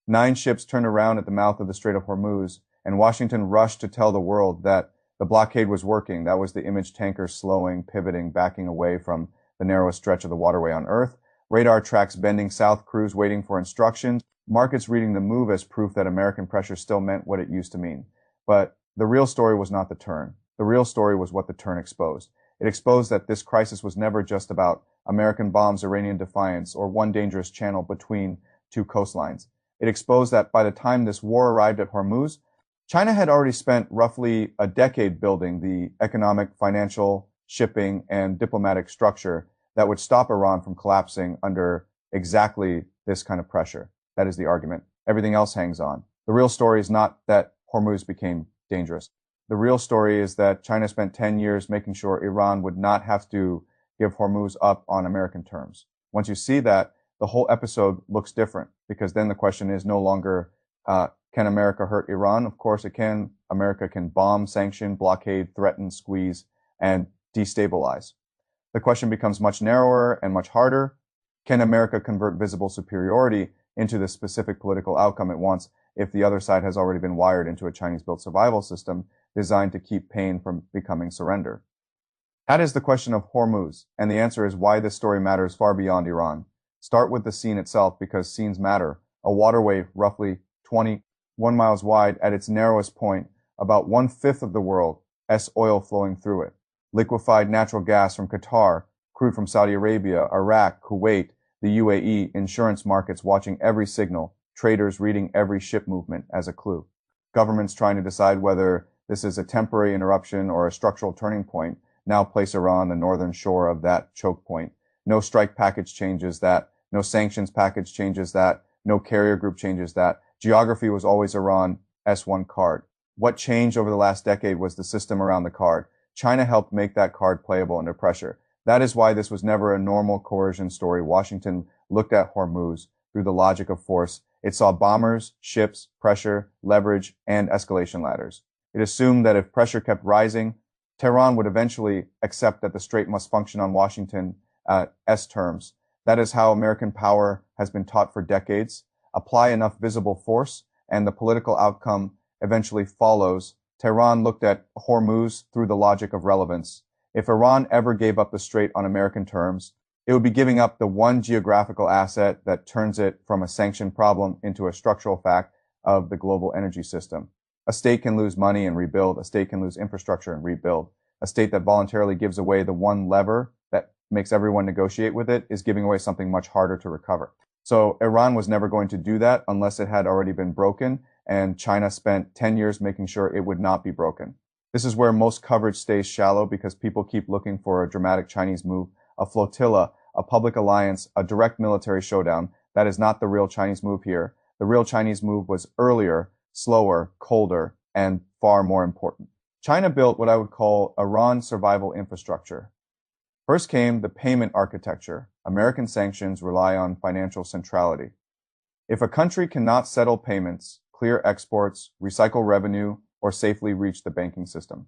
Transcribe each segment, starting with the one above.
9 ships turned around at the mouth of the Strait of Hormuz, and Washington rushed to tell the world that the blockade was working. That was the image: tankers slowing, pivoting, backing away from the narrowest stretch of the waterway on Earth, radar tracks bending south, crews waiting for instructions, markets reading the move as proof that American pressure still meant what it used to mean. But the real story was not the turn. The real story was what the turn exposed. It exposed that this crisis was never just about American bombs, Iranian defiance, or one dangerous channel between two coastlines. It exposed that by the time this war arrived at Hormuz, China had already spent roughly a decade building the economic, financial, shipping, and diplomatic structure that would stop Iran from collapsing under exactly this kind of pressure. That is the argument. Everything else hangs on. The real story is not that Hormuz became dangerous. The real story is that China spent 10 years making sure Iran would not have to give Hormuz up on American terms. Once you see that, the whole episode looks different, because then the question is no longer, can America hurt Iran? Of course it can. America can bomb, sanction, blockade, threaten, squeeze, and destabilize. The question becomes much narrower and much harder. Can America convert visible superiority into the specific political outcome it wants if the other side has already been wired into a Chinese-built survival system designed to keep pain from becoming surrender? That is the question of Hormuz, and the answer is why this story matters far beyond Iran. Start with the scene itself, because scenes matter. A waterway roughly 21 miles wide at its narrowest point, about 1/5 of the world, oil flowing through it. Liquefied natural gas from Qatar, crude from Saudi Arabia, Iraq, Kuwait, the UAE, insurance markets watching every signal, traders reading every ship movement as a clue. Governments trying to decide whether this is a temporary interruption or a structural turning point now place Iran on the northern shore of that choke point. No strike package changes that. No sanctions package changes that. No carrier group changes that. Geography was always Iran S1 card. What changed over the last decade was the system around the card. China helped make that card playable under pressure. That is why this was never a normal coercion story. Washington looked at Hormuz through the logic of force. It saw bombers, ships, pressure, leverage, and escalation ladders. It assumed that if pressure kept rising, Tehran would eventually accept that the strait must function on Washington's terms. That is how American power has been taught for decades. Apply enough visible force, and the political outcome eventually follows. Tehran looked at Hormuz through the logic of relevance. If Iran ever gave up the strait on American terms, it would be giving up the one geographical asset that turns it from a sanctioned problem into a structural fact of the global energy system. A state can lose money and rebuild. A state can lose infrastructure and rebuild. A state that voluntarily gives away the one lever that makes everyone negotiate with it is giving away something much harder to recover. So Iran was never going to do that unless it had already been broken, and China spent 10 years making sure it would not be broken. This is where most coverage stays shallow, because people keep looking for a dramatic Chinese move, a flotilla, a public alliance, a direct military showdown. That is not the real Chinese move here. The real Chinese move was earlier, slower, colder, and far more important. China built what I would call Iran's survival infrastructure. First came the payment architecture. American sanctions rely on financial centrality. If a country cannot settle payments, clear exports, recycle revenue, or safely reach the banking system,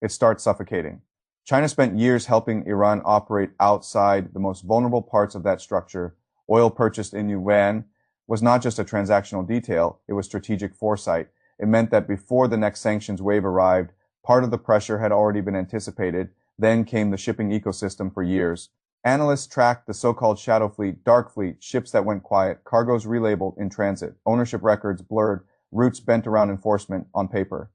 it starts suffocating. China spent years helping Iran operate outside the most vulnerable parts of that structure. Oil purchased in yuan was not just a transactional detail, it was strategic foresight. It meant that before the next sanctions wave arrived, part of the pressure had already been anticipated. Then came the shipping ecosystem for years. Analysts tracked the so-called shadow fleet, dark fleet, ships that went quiet, cargoes relabeled in transit, ownership records blurred, routes bent around enforcement on paper.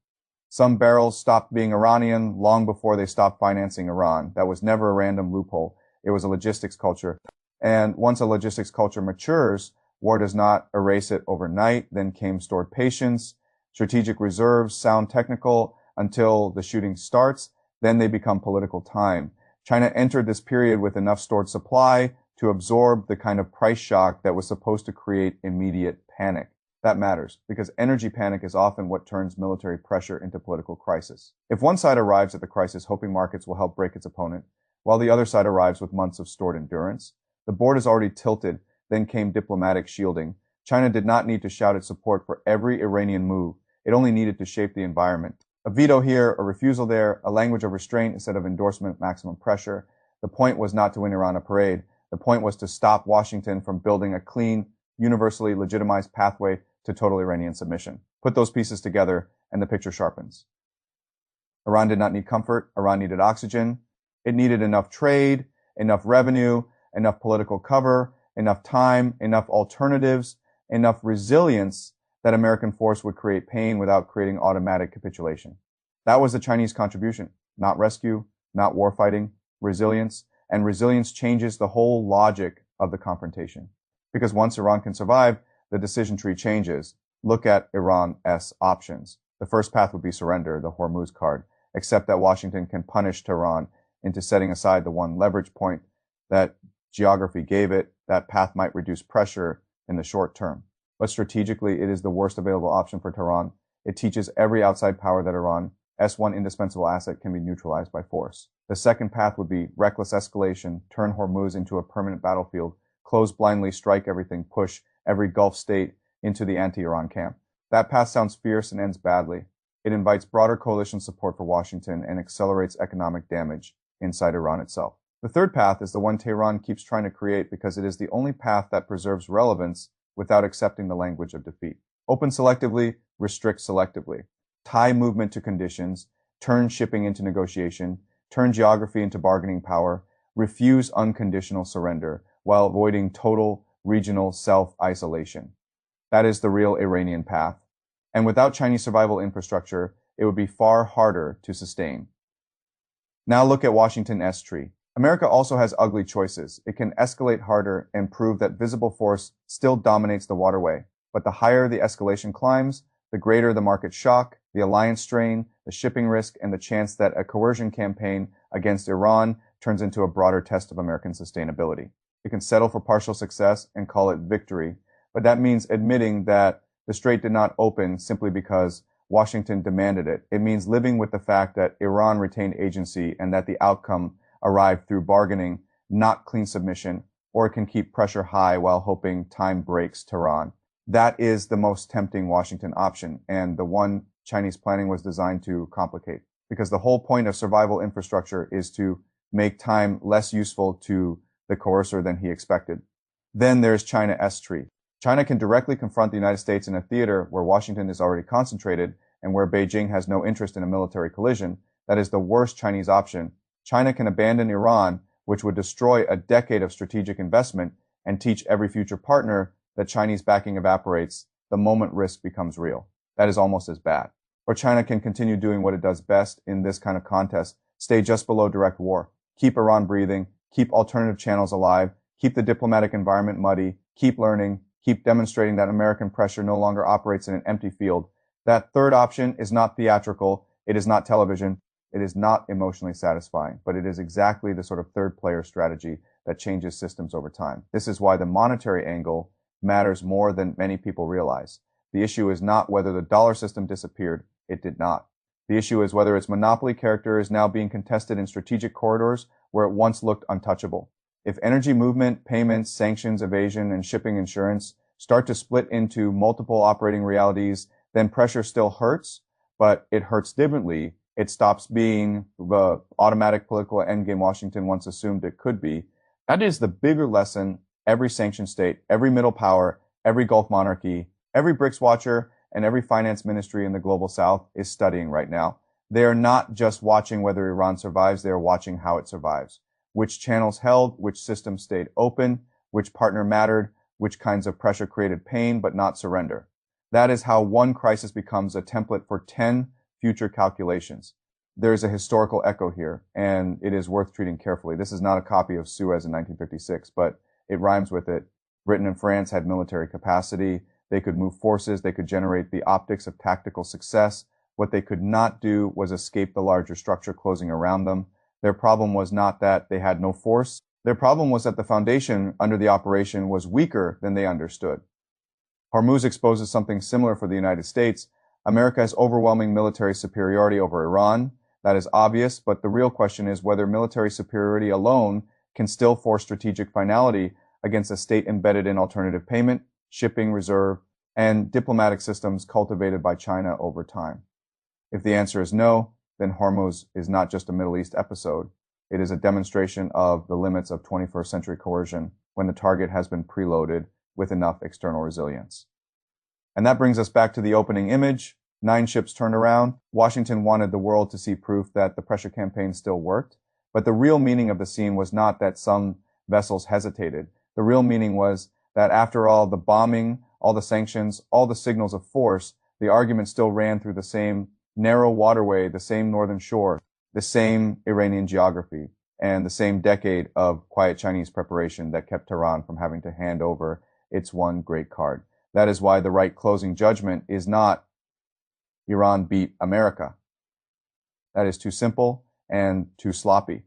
Some barrels stopped being Iranian long before they stopped financing Iran. That was never a random loophole. It was a logistics culture. And once a logistics culture matures, war does not erase it overnight. Then came stored patience, strategic reserves, sound technical, until the shooting starts. Then they become political time. China entered this period with enough stored supply to absorb the kind of price shock that was supposed to create immediate panic. That matters, because energy panic is often what turns military pressure into political crisis. If one side arrives at the crisis hoping markets will help break its opponent, while the other side arrives with months of stored endurance, the board is already tilted. Then came diplomatic shielding. China did not need to shout its support for every Iranian move. It only needed to shape the environment. A veto here, a refusal there, a language of restraint instead of endorsement, maximum pressure. The point was not to win Iran a parade. The point was to stop Washington from building a clean, universally legitimized pathway to total Iranian submission. Put those pieces together and the picture sharpens. Iran did not need comfort. Iran needed oxygen. It needed enough trade, enough revenue, enough political cover, enough time, enough alternatives, enough resilience that American force would create pain without creating automatic capitulation. That was the Chinese contribution. Not rescue, not warfighting, resilience. And resilience changes the whole logic of the confrontation. Because once Iran can survive, the decision tree changes. Look at Iran's options. The first path would be surrender, the Hormuz card, except that Washington can punish Tehran into setting aside the one leverage point that geography gave it. That path might reduce pressure in the short term. But strategically, it is the worst available option for Tehran. It teaches every outside power that Iran's one indispensable asset can be neutralized by force. The second path would be reckless escalation, turn Hormuz into a permanent battlefield, close blindly, strike everything, push every Gulf state into the anti-Iran camp. That path sounds fierce and ends badly. It invites broader coalition support for Washington and accelerates economic damage inside Iran itself. The third path is the one Tehran keeps trying to create because it is the only path that preserves relevance without accepting the language of defeat. Open selectively, restrict selectively. Tie movement to conditions, turn shipping into negotiation, turn geography into bargaining power, refuse unconditional surrender while avoiding total regional self-isolation. That is the real Iranian path. And without Chinese survival infrastructure, it would be far harder to sustain. Now look at Washington's tree. America also has ugly choices. It can escalate harder and prove that visible force still dominates the waterway. But the higher the escalation climbs, the greater the market shock, the alliance strain, the shipping risk, and the chance that a coercion campaign against Iran turns into a broader test of American sustainability. You can settle for partial success and call it victory, but that means admitting that the strait did not open simply because Washington demanded it. It means living with the fact that Iran retained agency and that the outcome arrived through bargaining, not clean submission, or it can keep pressure high while hoping time breaks Tehran. That is the most tempting Washington option, and the one Chinese planning was designed to complicate. Because the whole point of survival infrastructure is to make time less useful to the coercer than he expected. Then there's China's tree. China can directly confront the United States in a theater where Washington is already concentrated and where Beijing has no interest in a military collision. That is the worst Chinese option. China can abandon Iran, which would destroy a decade of strategic investment, and teach every future partner that Chinese backing evaporates the moment risk becomes real. That is almost as bad. Or China can continue doing what it does best in this kind of contest, stay just below direct war, keep Iran breathing, keep alternative channels alive, keep the diplomatic environment muddy, keep learning, keep demonstrating that American pressure no longer operates in an empty field. That third option is not theatrical, it is not television, it is not emotionally satisfying, but it is exactly the sort of third player strategy that changes systems over time. This is why the monetary angle matters more than many people realize. The issue is not whether the dollar system disappeared. It did not. The issue is whether its monopoly character is now being contested in strategic corridors where it once looked untouchable. If energy movement, payments, sanctions, evasion, and shipping insurance start to split into multiple operating realities, then pressure still hurts, but it hurts differently. It stops being the automatic political endgame Washington once assumed it could be. That is the bigger lesson every sanctioned state, every middle power, every Gulf monarchy, every BRICS watcher, and every finance ministry in the global south is studying right now. They are not just watching whether Iran survives, they are watching how it survives. Which channels held, which systems stayed open, which partner mattered, which kinds of pressure created pain but not surrender. That is how one crisis becomes a template for 10 future calculations. There is a historical echo here, and it is worth treating carefully. This is not a copy of Suez in 1956, but it rhymes with it. Britain and France had military capacity. They could move forces. They could generate the optics of tactical success. What they could not do was escape the larger structure closing around them. Their problem was not that they had no force. Their problem was that the foundation under the operation was weaker than they understood. Hormuz exposes something similar for the United States. America has overwhelming military superiority over Iran. That is obvious, but the real question is whether military superiority alone can still force strategic finality against a state embedded in alternative payment, shipping reserve, and diplomatic systems cultivated by China over time. If the answer is no, then Hormuz is not just a Middle East episode. It is a demonstration of the limits of 21st century coercion when the target has been preloaded with enough external resilience. And that brings us back to the opening image. 9 ships turned around. Washington wanted the world to see proof that the pressure campaign still worked. But the real meaning of the scene was not that some vessels hesitated. The real meaning was that after all the bombing, all the sanctions, all the signals of force, the argument still ran through the same narrow waterway, the same northern shore, the same Iranian geography, and the same decade of quiet Chinese preparation that kept Tehran from having to hand over its one great card. That is why the right closing judgment is not Iran beat America. That is too simple and too sloppy.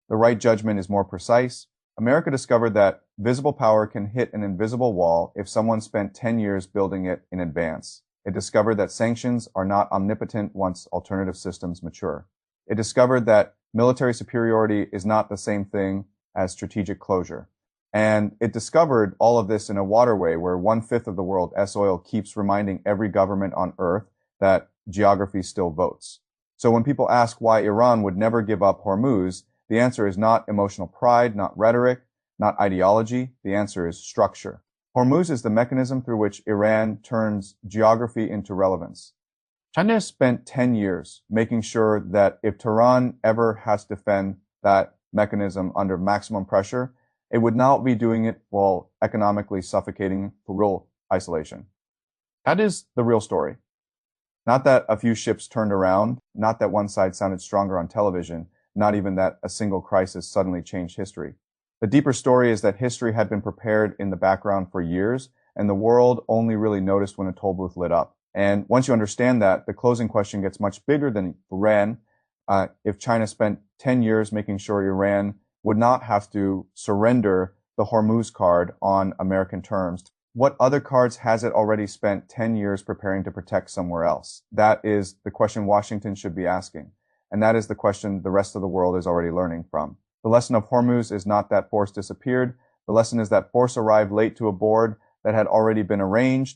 The right judgment is more precise. America discovered that visible power can hit an invisible wall if someone spent 10 years building it in advance. It discovered that sanctions are not omnipotent once alternative systems mature. It discovered that military superiority is not the same thing as strategic closure. And it discovered all of this in a waterway where 1/5 of the world, S-oil, keeps reminding every government on earth that geography still votes. So when people ask why Iran would never give up Hormuz, the answer is not emotional pride, not rhetoric, not ideology. The answer is structure. Hormuz is the mechanism through which Iran turns geography into relevance. China has spent 10 years making sure that if Tehran ever has to defend that mechanism under maximum pressure, it would not be doing it while economically suffocating real isolation. That is the real story. Not that a few ships turned around, not that one side sounded stronger on television, not even that a single crisis suddenly changed history. The deeper story is that history had been prepared in the background for years, and the world only really noticed when a toll booth lit up. And once you understand that, the closing question gets much bigger than Iran. If China spent 10 years making sure Iran would not have to surrender the Hormuz card on American terms, what other cards has it already spent 10 years preparing to protect somewhere else? That is the question Washington should be asking. And that is the question the rest of the world is already learning from. The lesson of Hormuz is not that force disappeared. The lesson is that force arrived late to a board that had already been arranged,